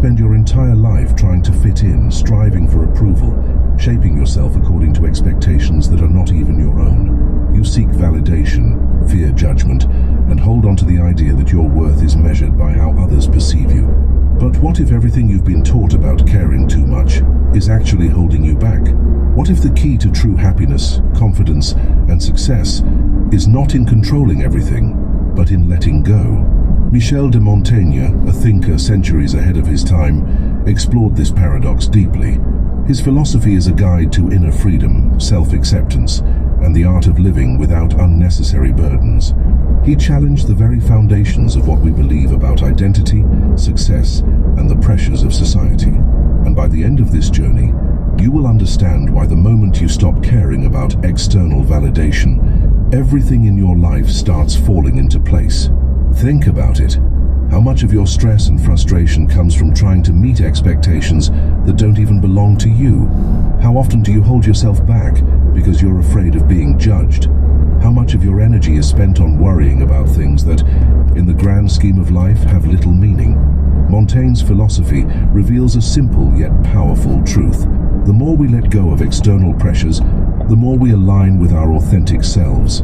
spend your entire life trying to fit in, striving for approval, shaping yourself according to expectations that are not even your own. You seek validation, fear judgment, and hold on to the idea that your worth is measured by how others perceive you. But what if everything you've been taught about caring too much is actually holding you back? What if the key to true happiness, confidence, and success is not in controlling everything, but in letting go? Michel de Montaigne, a thinker centuries ahead of his time, explored this paradox deeply. His philosophy is a guide to inner freedom, self-acceptance, and the art of living without unnecessary burdens. He challenged the very foundations of what we believe about identity, success, and the pressures of society. And by the end of this journey, you will understand why the moment you stop caring about external validation, everything in your life starts falling into place. Think about it. How much of your stress and frustration comes from trying to meet expectations that don't even belong to you? How often do you hold yourself back because you're afraid of being judged? How much of your energy is spent on worrying about things that, in the grand scheme of life, have little meaning? Montaigne's philosophy reveals a simple yet powerful truth. The more we let go of external pressures, the more we align with our authentic selves.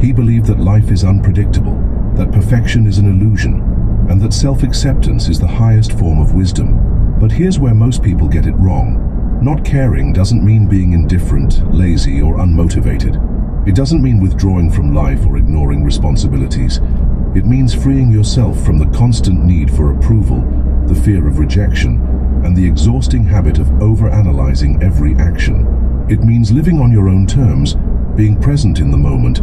He believed that life is unpredictable, that perfection is an illusion, and that self-acceptance is the highest form of wisdom. But here's where most people get it wrong. Not caring doesn't mean being indifferent, lazy, or unmotivated. It doesn't mean withdrawing from life or ignoring responsibilities. It means freeing yourself from the constant need for approval, the fear of rejection, and the exhausting habit of overanalyzing every action. It means living on your own terms, being present in the moment,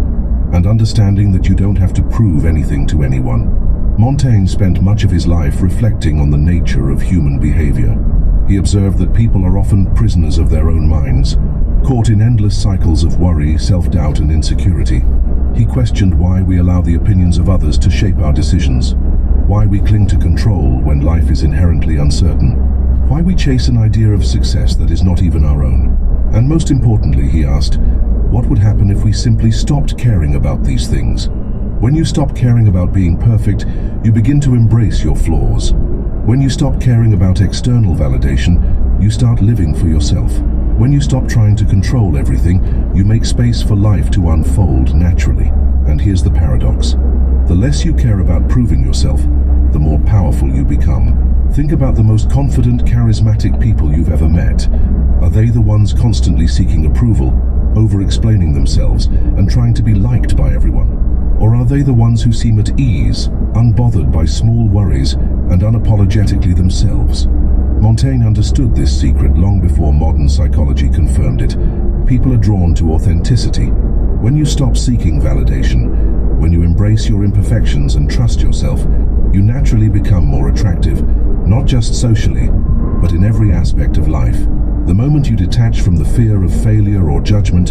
and understanding that you don't have to prove anything to anyone. Montaigne spent much of his life reflecting on the nature of human behavior. He observed that people are often prisoners of their own minds, caught in endless cycles of worry, self-doubt, and insecurity. He questioned why we allow the opinions of others to shape our decisions, why we cling to control when life is inherently uncertain, why we chase an idea of success that is not even our own. And most importantly, he asked, what would happen if we simply stopped caring about these things? When you stop caring about being perfect, you begin to embrace your flaws. When you stop caring about external validation, you start living for yourself. When you stop trying to control everything, you make space for life to unfold naturally. And here's the paradox. The less you care about proving yourself, the more powerful you become. Think about the most confident, charismatic people you've ever met. Are they the ones constantly seeking approval, over-explaining themselves, and trying to be liked by everyone? Or are they the ones who seem at ease, unbothered by small worries, and unapologetically themselves? Montaigne understood this secret long before modern psychology confirmed it. People are drawn to authenticity. When you stop seeking validation, when you embrace your imperfections and trust yourself, you naturally become more attractive, not just socially, but in every aspect of life. The moment you detach from the fear of failure or judgment,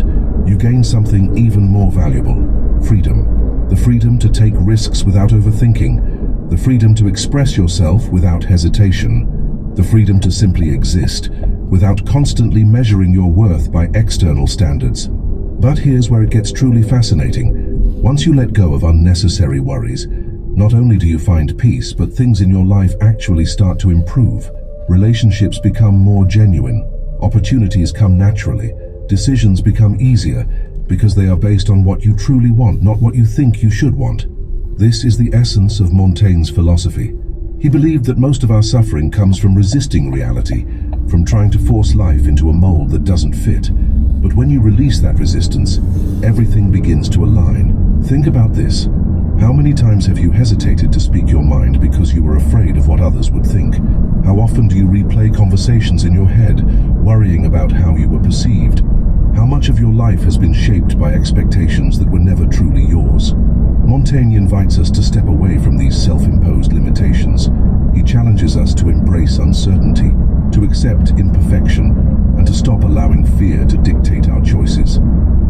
you gain something even more valuable: freedom. The freedom to take risks without overthinking, the freedom to express yourself without hesitation, the freedom to simply exist without constantly measuring your worth by external standards. But here's where it gets truly fascinating. Once you let go of unnecessary worries, not only do you find peace, but things in your life actually start to improve. Relationships become more genuine, opportunities come naturally, decisions become easier, because they are based on what you truly want, not what you think you should want. This is the essence of Montaigne's philosophy. He believed that most of our suffering comes from resisting reality, from trying to force life into a mold that doesn't fit. But when you release that resistance, everything begins to align. Think about this. How many times have you hesitated to speak your mind because you were afraid of what others would think? How often do you replay conversations in your head, worrying about how you were perceived? How much of your life has been shaped by expectations that were never truly yours? Montaigne invites us to step away from these self-imposed limitations. He challenges us to embrace uncertainty, to accept imperfection, and to stop allowing fear to dictate our choices.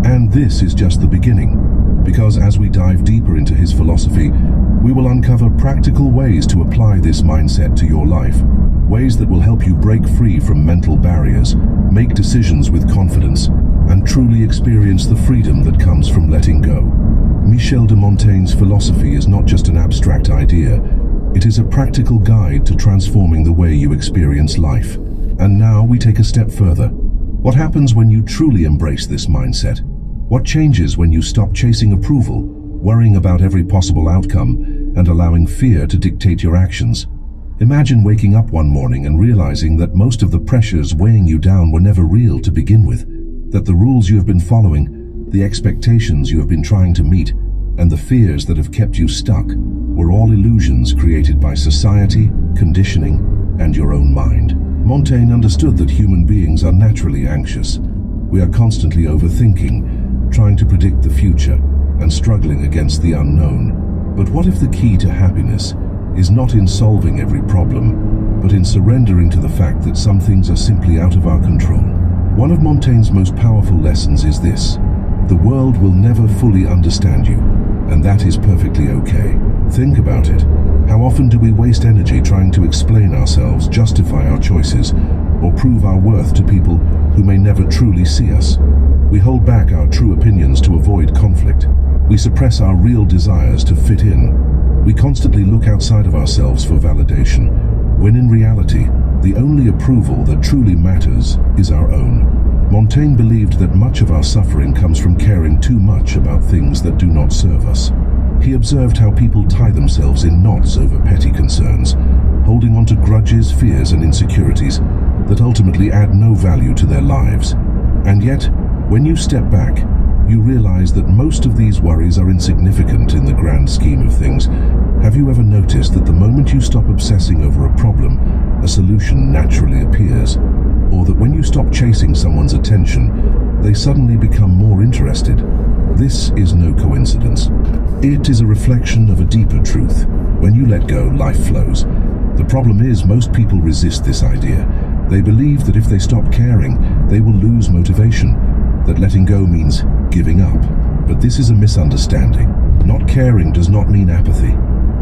And this is just the beginning, because as we dive deeper into his philosophy, we will uncover practical ways to apply this mindset to your life. Ways that will help you break free from mental barriers, make decisions with confidence, and truly experience the freedom that comes from letting go. Michel de Montaigne's philosophy is not just an abstract idea, It is a practical guide to transforming the way you experience life. And now we take a step further. What happens when you truly embrace this mindset? What changes when you stop chasing approval, worrying about every possible outcome, and allowing fear to dictate your actions? Imagine waking up one morning and realizing that most of the pressures weighing you down were never real to begin with, that the rules you have been following, the expectations you have been trying to meet, and the fears that have kept you stuck were all illusions created by society, conditioning, and your own mind. Montaigne understood that human beings are naturally anxious. We are constantly overthinking, trying to predict the future, and struggling against the unknown. But what if the key to happiness is not in solving every problem, but in surrendering to the fact that some things are simply out of our control? One of Montaigne's most powerful lessons is this: the world will never fully understand you, and that is perfectly okay. Think about it. How often do we waste energy trying to explain ourselves, justify our choices, or prove our worth to people who may never truly see us? We hold back our true opinions to avoid conflict. We suppress our real desires to fit in. We constantly look outside of ourselves for validation, when in reality, the only approval that truly matters is our own. Montaigne believed that much of our suffering comes from caring too much about things that do not serve us. He observed how people tie themselves in knots over petty concerns, holding on to grudges, fears, and insecurities that ultimately add no value to their lives. And yet, when you step back, you realize that most of these worries are insignificant in the grand scheme of things. Have you ever noticed that the moment you stop obsessing over a problem, a solution naturally appears? Or that when you stop chasing someone's attention, they suddenly become more interested? This is no coincidence. It is a reflection of a deeper truth. When you let go, life flows. The problem is, most people resist this idea. They believe that if they stop caring, they will lose motivation, that letting go means giving up. But this is a misunderstanding. Not caring does not mean apathy.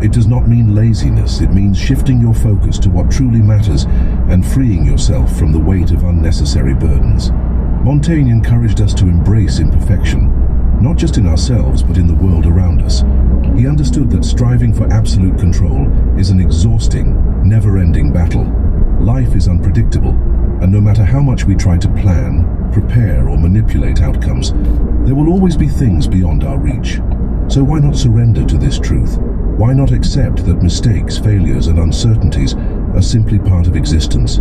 It does not mean laziness. It means shifting your focus to what truly matters and freeing yourself from the weight of unnecessary burdens. Montaigne encouraged us to embrace imperfection, not just in ourselves but in the world around us. He understood that striving for absolute control is an exhausting, never-ending battle. Life is unpredictable, and no matter how much we try to plan, prepare, or manipulate outcomes, there will always be things beyond our reach. So why not surrender to this truth? Why not accept that mistakes, failures, and uncertainties are simply part of existence?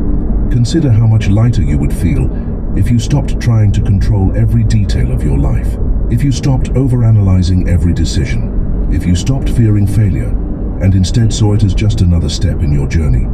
Consider how much lighter you would feel if you stopped trying to control every detail of your life. If you stopped overanalyzing every decision. If you stopped fearing failure and instead saw it as just another step in your journey.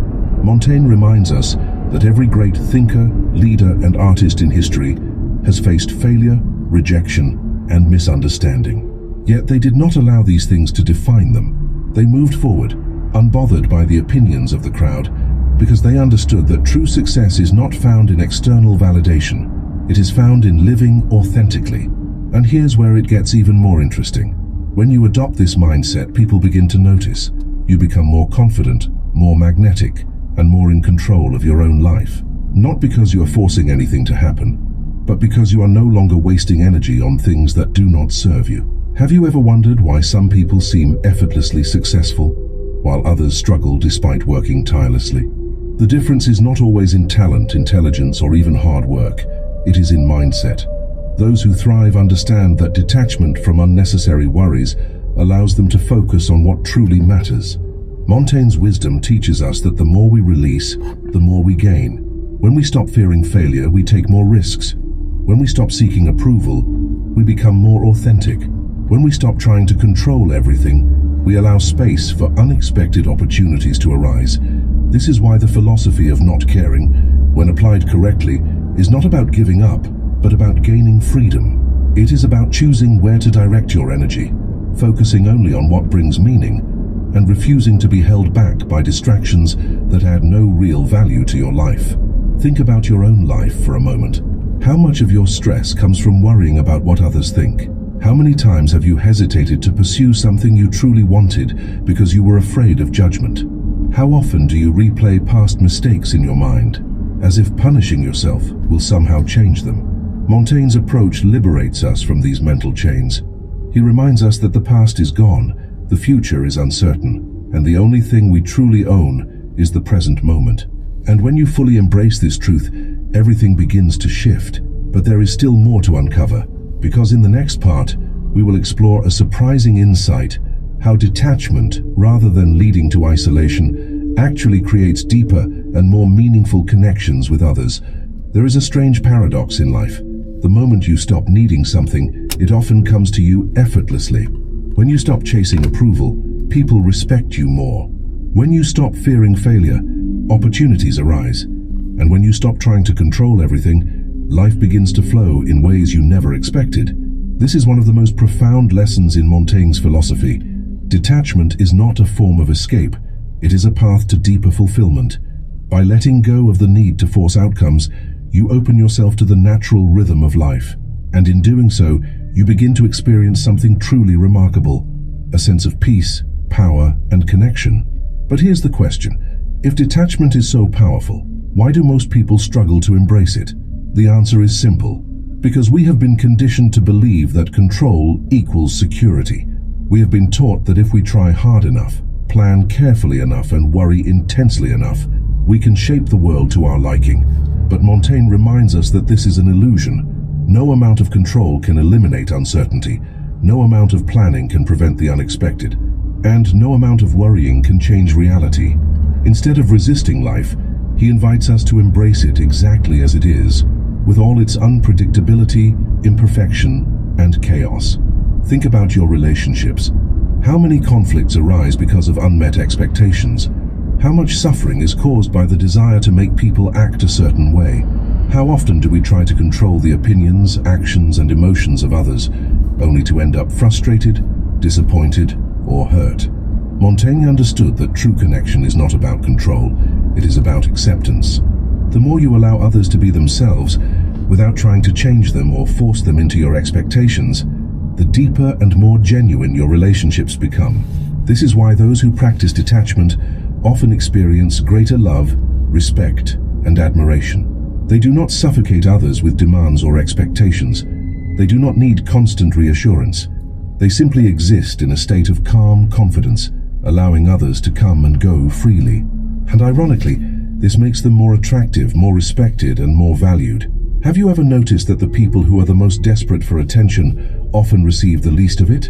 Montaigne reminds us that every great thinker, leader, and artist in history has faced failure, rejection, and misunderstanding. Yet they did not allow these things to define them. They moved forward, unbothered by the opinions of the crowd, because they understood that true success is not found in external validation. It is found in living authentically. And here's where it gets even more interesting. When you adopt this mindset, people begin to notice. You become more confident, more magnetic, and more in control of your own life. Not because you are forcing anything to happen, but because you are no longer wasting energy on things that do not serve you. Have you ever wondered why some people seem effortlessly successful, while others struggle despite working tirelessly? The difference is not always in talent, intelligence, or even hard work. It is in mindset. Those who thrive understand that detachment from unnecessary worries allows them to focus on what truly matters. Montaigne's wisdom teaches us that the more we release, the more we gain. When we stop fearing failure, we take more risks. When we stop seeking approval, we become more authentic. When we stop trying to control everything, we allow space for unexpected opportunities to arise. This is why the philosophy of not caring, when applied correctly, is not about giving up, but about gaining freedom. It is about choosing where to direct your energy, focusing only on what brings meaning, and refusing to be held back by distractions that add no real value to your life. Think about your own life for a moment. How much of your stress comes from worrying about what others think? How many times have you hesitated to pursue something you truly wanted because you were afraid of judgment? How often do you replay past mistakes in your mind, as if punishing yourself will somehow change them? Montaigne's approach liberates us from these mental chains. He reminds us that the past is gone, the future is uncertain, and the only thing we truly own is the present moment. And when you fully embrace this truth, everything begins to shift. But there is still more to uncover, because in the next part, we will explore a surprising insight: how detachment, rather than leading to isolation, actually creates deeper and more meaningful connections with others. There is a strange paradox in life. The moment you stop needing something, it often comes to you effortlessly. When you stop chasing approval, people respect you more. When you stop fearing failure, opportunities arise. And when you stop trying to control everything, life begins to flow in ways you never expected. This is one of the most profound lessons in Montaigne's philosophy. Detachment is not a form of escape, it is a path to deeper fulfillment. By letting go of the need to force outcomes, you open yourself to the natural rhythm of life. And in doing so, you begin to experience something truly remarkable: a sense of peace, power, and connection. But here's the question: if detachment is so powerful, why do most people struggle to embrace it? The answer is simple: because we have been conditioned to believe that control equals security. We have been taught that if we try hard enough, plan carefully enough, and worry intensely enough, we can shape the world to our liking. But Montaigne reminds us that this is an illusion. No amount of control can eliminate uncertainty. No amount of planning can prevent the unexpected. And no amount of worrying can change reality. Instead of resisting life, he invites us to embrace it exactly as it is, with all its unpredictability, imperfection, and chaos. Think about your relationships. How many conflicts arise because of unmet expectations? How much suffering is caused by the desire to make people act a certain way? How often do we try to control the opinions, actions, and emotions of others, only to end up frustrated, disappointed, or hurt? Montaigne understood that true connection is not about control, it is about acceptance. The more you allow others to be themselves, without trying to change them or force them into your expectations, the deeper and more genuine your relationships become. This is why those who practice detachment often experience greater love, respect, and admiration. They do not suffocate others with demands or expectations. They do not need constant reassurance. They simply exist in a state of calm confidence, allowing others to come and go freely. And ironically, this makes them more attractive, more respected, and more valued. Have you ever noticed that the people who are the most desperate for attention often receive the least of it?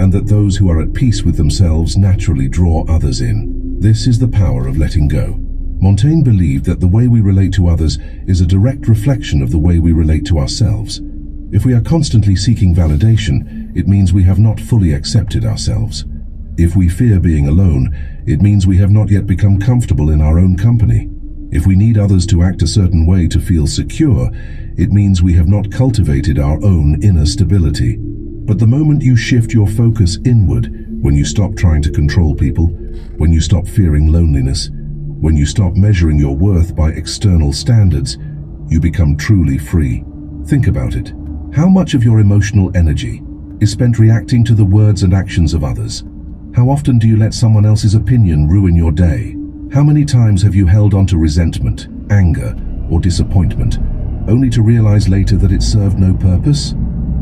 And that those who are at peace with themselves naturally draw others in? This is the power of letting go. Montaigne believed that the way we relate to others is a direct reflection of the way we relate to ourselves. If we are constantly seeking validation, it means we have not fully accepted ourselves. If we fear being alone, it means we have not yet become comfortable in our own company. If we need others to act a certain way to feel secure, it means we have not cultivated our own inner stability. But the moment you shift your focus inward, when you stop trying to control people, when you stop fearing loneliness, when you stop measuring your worth by external standards, you become truly free. Think about it. How much of your emotional energy is spent reacting to the words and actions of others? How often do you let someone else's opinion ruin your day? How many times have you held on to resentment, anger, or disappointment, only to realize later that it served no purpose?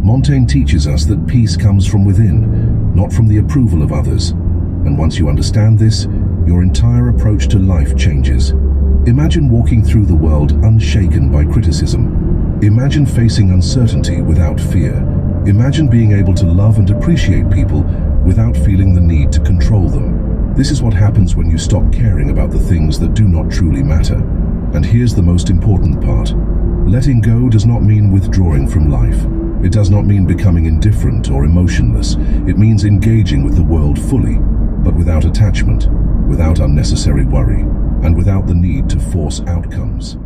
Montaigne teaches us that peace comes from within, not from the approval of others. And once you understand this, your entire approach to life changes. Imagine walking through the world unshaken by criticism. Imagine facing uncertainty without fear. Imagine being able to love and appreciate people without feeling the need to control them. This is what happens when you stop caring about the things that do not truly matter. And here's the most important part. Letting go does not mean withdrawing from life. It does not mean becoming indifferent or emotionless. It means engaging with the world fully, but without attachment, without unnecessary worry, and without the need to force outcomes.